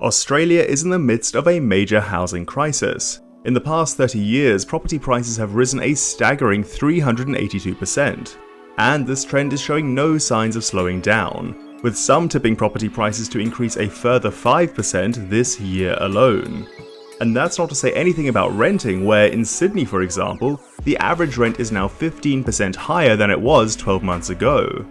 Australia is in the midst of a major housing crisis. In the past 30 years, property prices have risen a staggering 382%. And this trend is showing no signs of slowing down, with some tipping property prices to increase a further 5% this year alone. And that's not to say anything about renting, where in Sydney, for example, the average rent is now 15% higher than it was 12 months ago.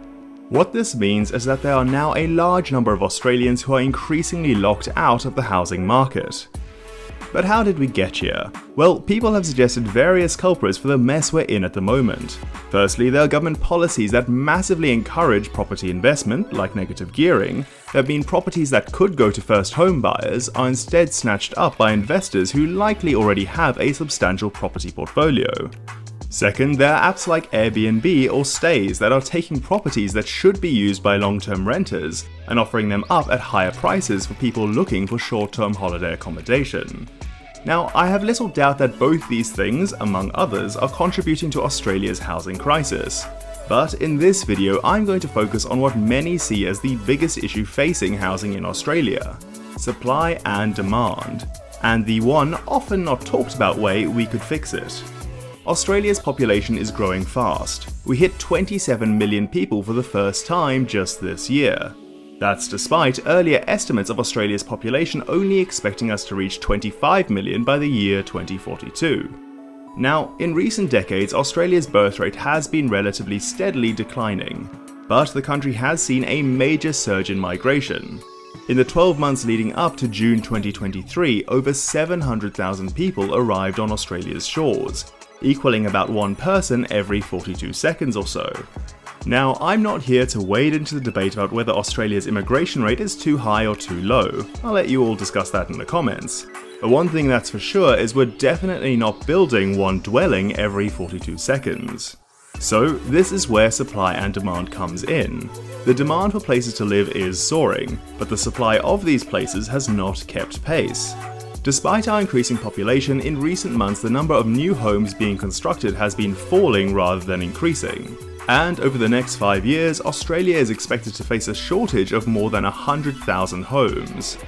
What this means is that there are now a large number of Australians who are increasingly locked out of the housing market. But how did we get here? Well, people have suggested various culprits for the mess we're in at the moment. Firstly, there are government policies that massively encourage property investment, like negative gearing, that mean properties that could go to first home buyers are instead snatched up by investors who likely already have a substantial property portfolio. Second, there are apps like Airbnb or Stays that are taking properties that should be used by long-term renters and offering them up at higher prices for people looking for short-term holiday accommodation. Now, I have little doubt that both these things, among others, are contributing to Australia's housing crisis. But in this video, I'm going to focus on what many see as the biggest issue facing housing in Australia: supply and demand, and the one often not talked about way we could fix it. Australia's population is growing fast. We hit 27 million people for the first time just this year. That's despite earlier estimates of Australia's population only expecting us to reach 25 million by the year 2042. Now, in recent decades, Australia's birth rate has been relatively steadily declining, but the country has seen a major surge in migration. In the 12 months leading up to June 2023, over 700,000 people arrived on Australia's shores, equaling about one person every 42 seconds or so. Now, I'm not here to wade into the debate about whether Australia's immigration rate is too high or too low. I'll let you all discuss that in the comments. But one thing that's for sure is we're definitely not building one dwelling every 42 seconds. So, this is where supply and demand comes in. The demand for places to live is soaring, but the supply of these places has not kept pace. Despite our increasing population, in recent months the number of new homes being constructed has been falling rather than increasing. And over the next 5 years, Australia is expected to face a shortage of more than 100,000 homes.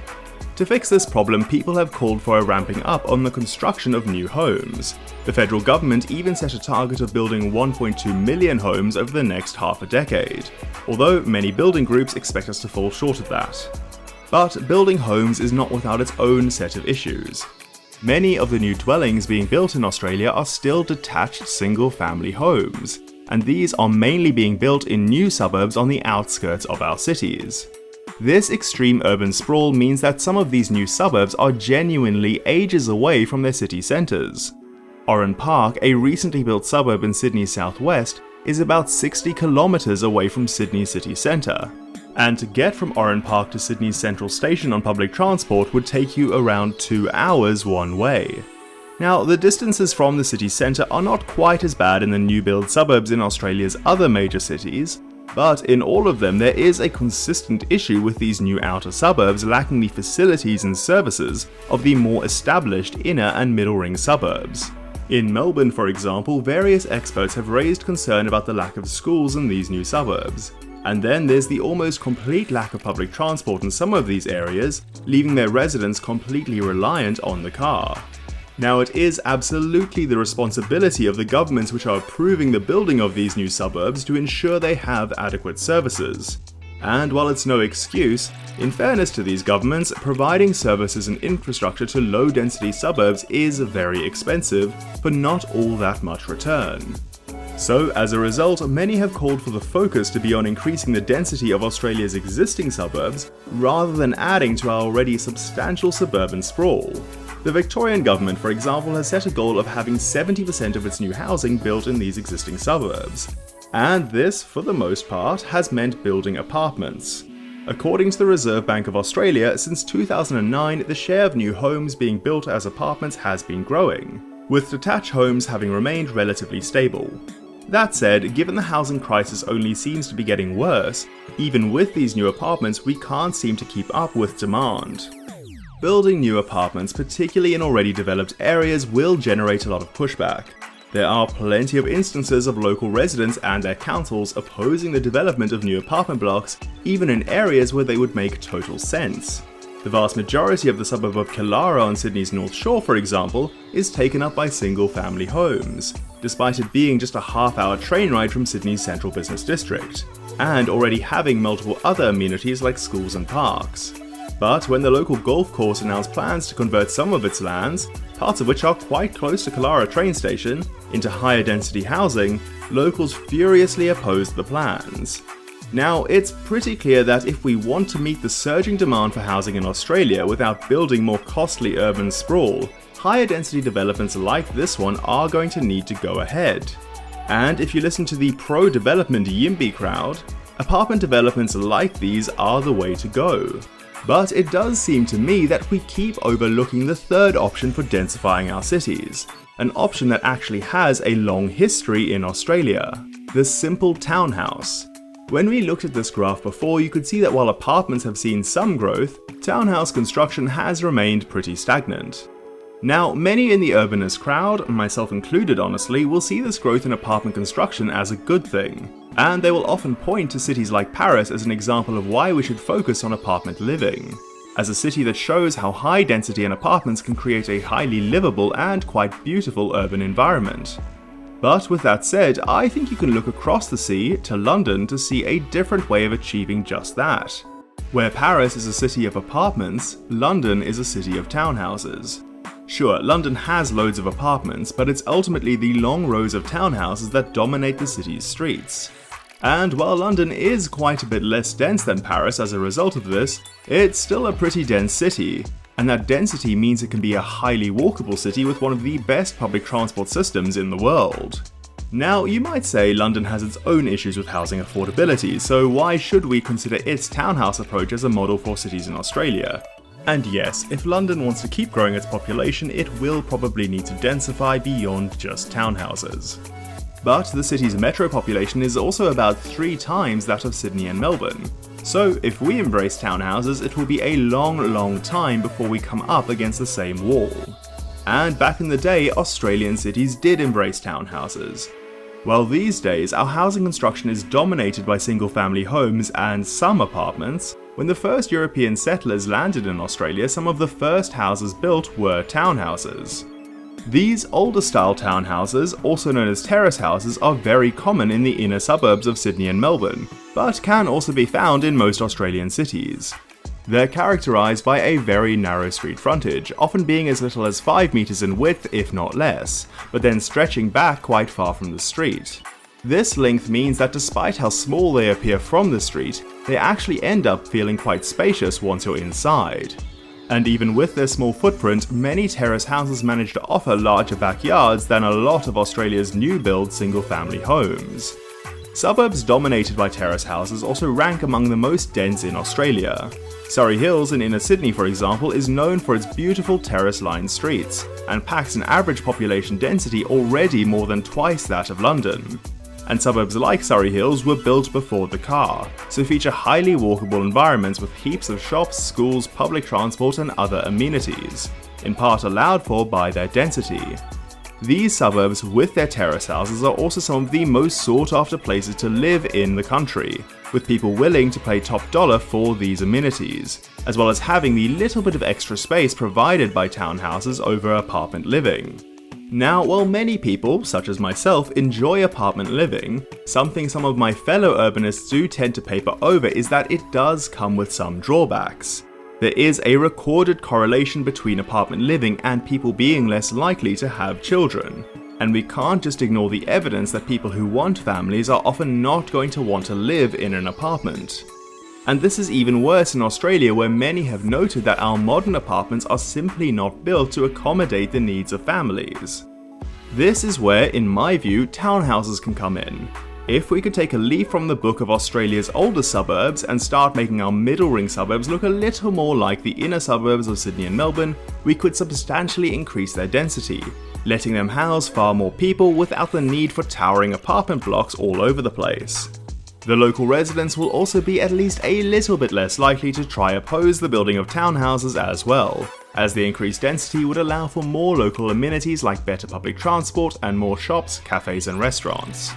To fix this problem, people have called for a ramping up on the construction of new homes. The federal government even set a target of building 1.2 million homes over the next half a decade, although many building groups expect us to fall short of that. But building homes is not without its own set of issues. Many of the new dwellings being built in Australia are still detached single-family homes, and these are mainly being built in new suburbs on the outskirts of our cities. This extreme urban sprawl means that some of these new suburbs are genuinely ages away from their city centres. Oran Park, a recently built suburb in Sydney's southwest, is about 60 kilometres away from Sydney city centre. And to get from Oran Park to Sydney's Central Station on public transport would take you around 2 hours one way. Now, the distances from the city centre are not quite as bad in the new build suburbs in Australia's other major cities, but in all of them there is a consistent issue with these new outer suburbs lacking the facilities and services of the more established inner and middle ring suburbs. In Melbourne, for example, various experts have raised concern about the lack of schools in these new suburbs. And then there's the almost complete lack of public transport in some of these areas, leaving their residents completely reliant on the car. Now, it is absolutely the responsibility of the governments which are approving the building of these new suburbs to ensure they have adequate services. And while it's no excuse, in fairness to these governments, providing services and infrastructure to low-density suburbs is very expensive, for not all that much return. So, as a result, many have called for the focus to be on increasing the density of Australia's existing suburbs, rather than adding to our already substantial suburban sprawl. The Victorian government, for example, has set a goal of having 70% of its new housing built in these existing suburbs. And this, for the most part, has meant building apartments. According to the Reserve Bank of Australia, since 2009, the share of new homes being built as apartments has been growing, with detached homes having remained relatively stable. That said, given the housing crisis only seems to be getting worse, even with these new apartments we can't seem to keep up with demand. Building new apartments, particularly in already developed areas, will generate a lot of pushback. There are plenty of instances of local residents and their councils opposing the development of new apartment blocks, even in areas where they would make total sense. The vast majority of the suburb of Killara on Sydney's North Shore, for example, is taken up by single-family homes, despite it being just a half-hour train ride from Sydney's central business district, and already having multiple other amenities like schools and parks. But when the local golf course announced plans to convert some of its lands, parts of which are quite close to Killara train station, into higher density housing, locals furiously opposed the plans. Now, it's pretty clear that if we want to meet the surging demand for housing in Australia without building more costly urban sprawl, higher density developments like this one are going to need to go ahead. And if you listen to the pro-development YIMBY crowd, apartment developments like these are the way to go. But it does seem to me that we keep overlooking the third option for densifying our cities, an option that actually has a long history in Australia: the simple townhouse. When we looked at this graph before, you could see that while apartments have seen some growth, townhouse construction has remained pretty stagnant. Now, many in the urbanist crowd, myself included honestly, will see this growth in apartment construction as a good thing, and they will often point to cities like Paris as an example of why we should focus on apartment living, as a city that shows how high density in apartments can create a highly livable and quite beautiful urban environment. But with that said, I think you can look across the sea to London to see a different way of achieving just that. Where Paris is a city of apartments, London is a city of townhouses. Sure, London has loads of apartments, but it's ultimately the long rows of townhouses that dominate the city's streets. And while London is quite a bit less dense than Paris as a result of this, it's still a pretty dense city. And that density means it can be a highly walkable city with one of the best public transport systems in the world. Now, you might say London has its own issues with housing affordability, so why should we consider its townhouse approach as a model for cities in Australia? And yes, if London wants to keep growing its population, it will probably need to densify beyond just townhouses. But the city's metro population is also about 3 times that of Sydney and Melbourne. So if we embrace townhouses, it will be a long time before we come up against the same wall. And back in the day, Australian cities did embrace townhouses. Well, these days, our housing construction is dominated by single-family homes and some apartments. When the first European settlers landed in Australia, some of the first houses built were townhouses. These older-style townhouses, also known as terrace houses, are very common in the inner suburbs of Sydney and Melbourne, but can also be found in most Australian cities. They're characterised by a very narrow street frontage, often being as little as 5 meters in width if not less, but then stretching back quite far from the street. This length means that despite how small they appear from the street, they actually end up feeling quite spacious once you're inside. And even with their small footprint, many terrace houses manage to offer larger backyards than a lot of Australia's new-build single-family homes. Suburbs dominated by terrace houses also rank among the most dense in Australia. Surrey Hills in inner Sydney, for example, is known for its beautiful terrace-lined streets, and packs an average population density already more than twice that of London. And suburbs like Surrey Hills were built before the car, so feature highly walkable environments with heaps of shops, schools, public transport and other amenities, in part allowed for by their density. These suburbs with their terrace houses are also some of the most sought after places to live in the country, with people willing to pay top dollar for these amenities, as well as having the little bit of extra space provided by townhouses over apartment living. Now, while many people, such as myself, enjoy apartment living, something some of my fellow urbanists do tend to paper over is that it does come with some drawbacks. There is a recorded correlation between apartment living and people being less likely to have children, and we can't just ignore the evidence that people who want families are often not going to want to live in an apartment. And this is even worse in Australia, where many have noted that our modern apartments are simply not built to accommodate the needs of families. This is where, in my view, townhouses can come in. If we could take a leaf from the book of Australia's older suburbs and start making our middle ring suburbs look a little more like the inner suburbs of Sydney and Melbourne, we could substantially increase their density, letting them house far more people without the need for towering apartment blocks all over the place. The local residents will also be at least a little bit less likely to try oppose the building of townhouses as well, as the increased density would allow for more local amenities like better public transport and more shops, cafes and restaurants.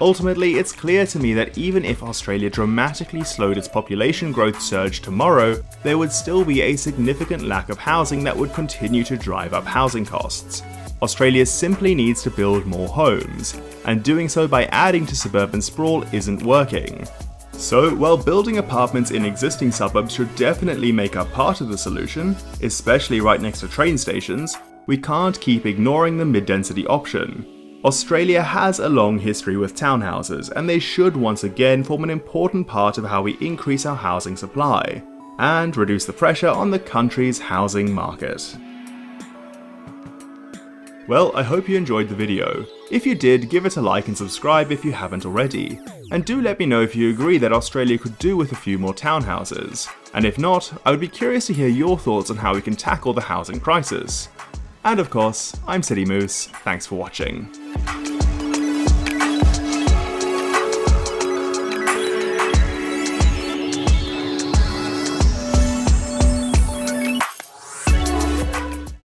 Ultimately, it's clear to me that even if Australia dramatically slowed its population growth surge tomorrow, there would still be a significant lack of housing that would continue to drive up housing costs. Australia simply needs to build more homes, and doing so by adding to suburban sprawl isn't working. So, while building apartments in existing suburbs should definitely make up part of the solution, especially right next to train stations, we can't keep ignoring the mid-density option. Australia has a long history with townhouses, and they should once again form an important part of how we increase our housing supply, and reduce the pressure on the country's housing market. Well, I hope you enjoyed the video. If you did, give it a like and subscribe if you haven't already. And do let me know if you agree that Australia could do with a few more townhouses. And if not, I would be curious to hear your thoughts on how we can tackle the housing crisis. And of course, I'm City Moose, thanks for watching.